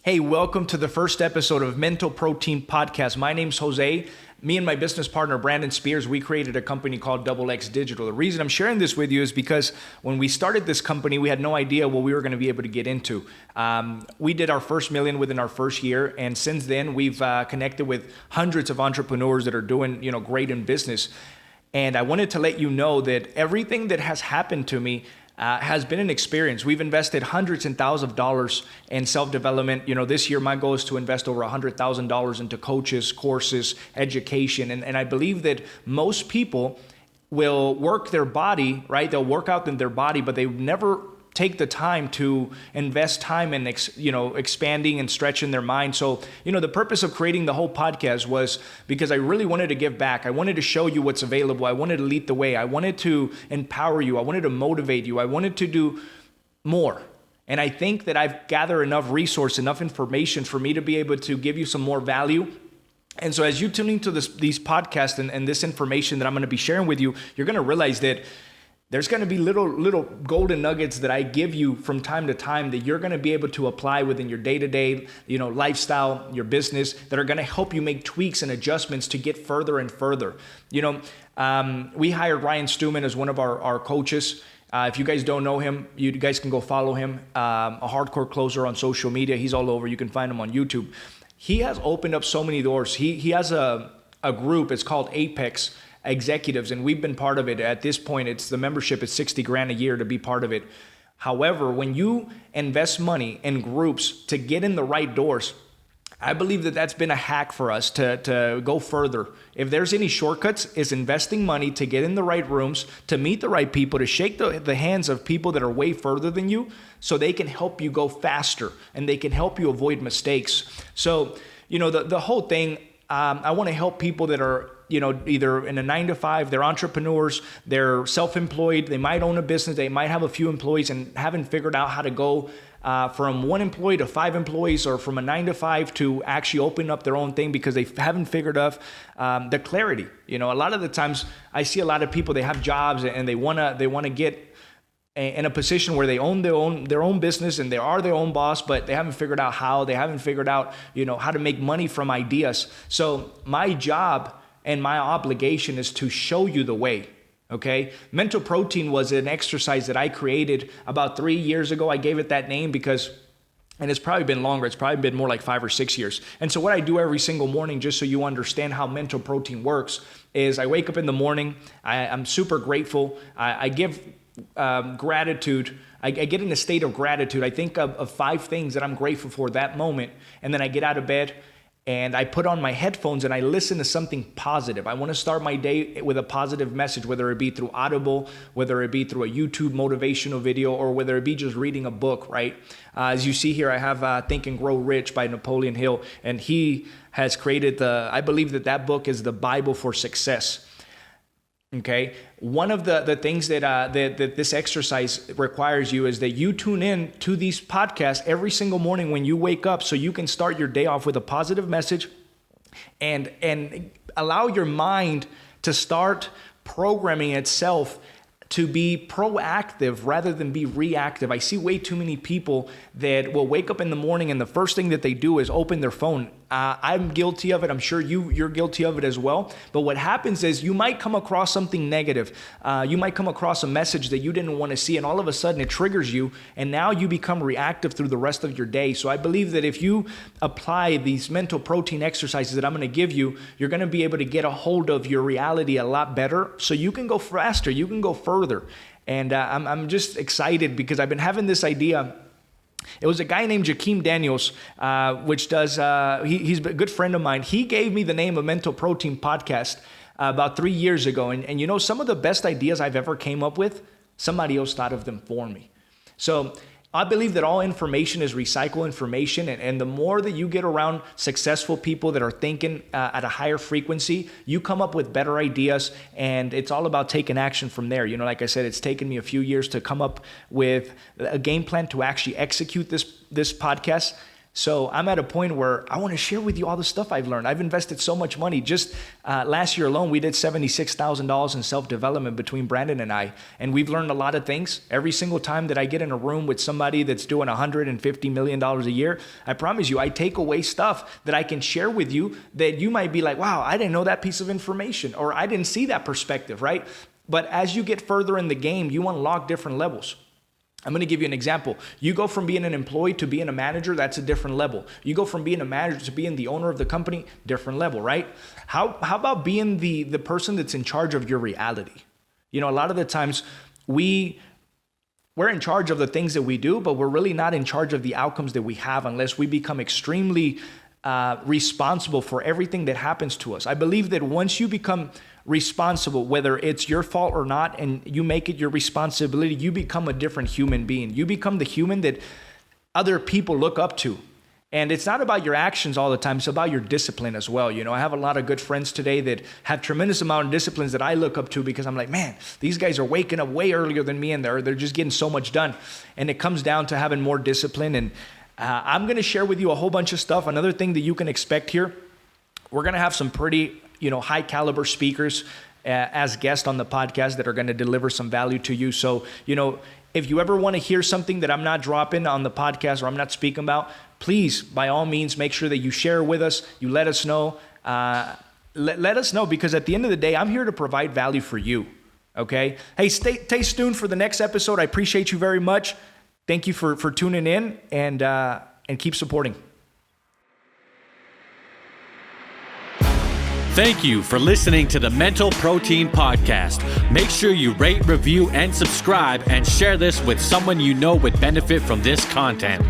Hey, welcome to the first episode of Mental Protein Podcast. My name's Jose. Me and my business partner, Brandon Spears, we created a company called Double X Digital. The reason I'm sharing this with you is because when we started this company, we had no idea what we were going to be able to get into. We did our first million within our first year, and since then, we've connected with hundreds of entrepreneurs that are doing, great in business. And I wanted to let you know that everything that has happened to me has been an experience. We've invested hundreds and thousands of dollars in self-development. This year my goal is to invest over $100,000 into coaches, courses, education. And I believe that most people will work their body, right? They'll work out in their body, but they never take the time to invest time in, expanding and stretching their mind. So, the purpose of creating the whole podcast was because I really wanted to give back. I wanted to show you what's available. I wanted to lead the way. I wanted to empower you. I wanted to motivate you. I wanted to do more. And I think that I've gathered enough resource, enough information for me to be able to give you some more value. And so as you tune into these podcasts and this information that I'm going to be sharing with you, you're going to realize that there's going to be little golden nuggets that I give you from time to time that you're going to be able to apply within your day-to-day, lifestyle, your business, that are going to help you make tweaks and adjustments to get further and further. We hired Ryan Stewman as one of our coaches. If you guys don't know him, you guys can go follow him. A hardcore closer on social media. He's all over. You can find him on YouTube. He has opened up so many doors. He has a group. It's called Apex Executives, and we've been part of it. At this point, it's the membership is $60,000 a year to be part of it. However, when you invest money in groups to get in the right doors, I believe that that's been a hack for us to go further. If there's any shortcuts, it's investing money to get in the right rooms, to meet the right people, to shake the hands of people that are way further than you so they can help you go faster and they can help you avoid mistakes. So, the whole thing, I want to help people that are either in a 9-to-5, they're entrepreneurs, they're self-employed, they might own a business, they might have a few employees and haven't figured out how to go from 1 employee to 5 employees, or from a 9-to-5 to actually open up their own thing because they haven't figured out the clarity. A lot of the times I see a lot of people, they have jobs and they want to get in a position where they own their own business and they are their own boss, but they haven't figured out how. They haven't figured out, how to make money from ideas. So my job and my obligation is to show you the way, okay? Mental Protein was an exercise that I created about 3 years ago. I gave it that name because, and it's probably been longer, it's probably been more like 5 or 6 years. And so what I do every single morning, just so you understand how Mental Protein works, is I wake up in the morning, I'm super grateful, I give gratitude. I get in a state of gratitude. I think of 5 things that I'm grateful for that moment, and then I get out of bed and I put on my headphones and I listen to something positive. I want to start my day with a positive message, whether it be through Audible, whether it be through a YouTube motivational video, or whether it be just reading a book, right? As you see here, I have Think and Grow Rich by Napoleon Hill, and he has created I believe that book is the Bible for success. Okay, one of the things that this exercise requires you is that you tune in to these podcasts every single morning when you wake up, so you can start your day off with a positive message and allow your mind to start programming itself to be proactive rather than be reactive. I see way too many people that will wake up in the morning and the first thing that they do is open their phone. I'm guilty of it. I'm sure you're guilty of it as well. But what happens is you might come across something negative. You might come across a message that you didn't want to see, and all of a sudden it triggers you, and now you become reactive through the rest of your day. So I believe that if you apply these mental protein exercises that I'm going to give you, you're going to be able to get a hold of your reality a lot better, so you can go faster, you can go further. And I'm just excited because I've been having this idea. It was a guy named Jakeem Daniels, he's a good friend of mine. He gave me the name of Mental Protein Podcast about 3 years ago. And some of the best ideas I've ever came up with, somebody else thought of them for me. So I believe that all information is recycled information, and the more that you get around successful people that are thinking at a higher frequency, you come up with better ideas, and it's all about taking action from there. Like I said, it's taken me a few years to come up with a game plan to actually execute this podcast. So I'm at a point where I want to share with you all the stuff I've learned. I've invested so much money. Just last year alone, we did $76,000 in self-development between Brandon and I. And we've learned a lot of things. Every single time that I get in a room with somebody that's doing $150 million a year, I promise you, I take away stuff that I can share with you that you might be like, wow, I didn't know that piece of information, or I didn't see that perspective, right? But as you get further in the game, you unlock different levels. I'm going to give you an example. You go from being an employee to being a manager, that's a different level. You go from being a manager to being the owner of the company, different level, right? How about being the person that's in charge of your reality? You know, a lot of the times we're in charge of the things that we do, but we're really not in charge of the outcomes that we have unless we become extremely responsible for everything that happens to us. I believe that once you become responsible, whether it's your fault or not, and you make it your responsibility, you become a different human being. You become the human that other people look up to. And it's not about your actions all the time. It's about your discipline as well. You know, I have a lot of good friends today that have tremendous amount of disciplines that I look up to because I'm like, man, these guys are waking up way earlier than me, and they're just getting so much done. And it comes down to having more discipline. And I'm going to share with you a whole bunch of stuff. Another thing that you can expect here, we're going to have some pretty high caliber speakers as guests on the podcast that are going to deliver some value to you. So, if you ever want to hear something that I'm not dropping on the podcast or I'm not speaking about, please, by all means, make sure that you share with us. You let us know. Let us know, because at the end of the day, I'm here to provide value for you. Okay? Hey, stay tuned for the next episode. I appreciate you very much. Thank you for tuning in, and keep supporting. Thank you for listening to the Mental Protein Podcast. Make sure you rate, review, and subscribe, and share this with someone you know would benefit from this content.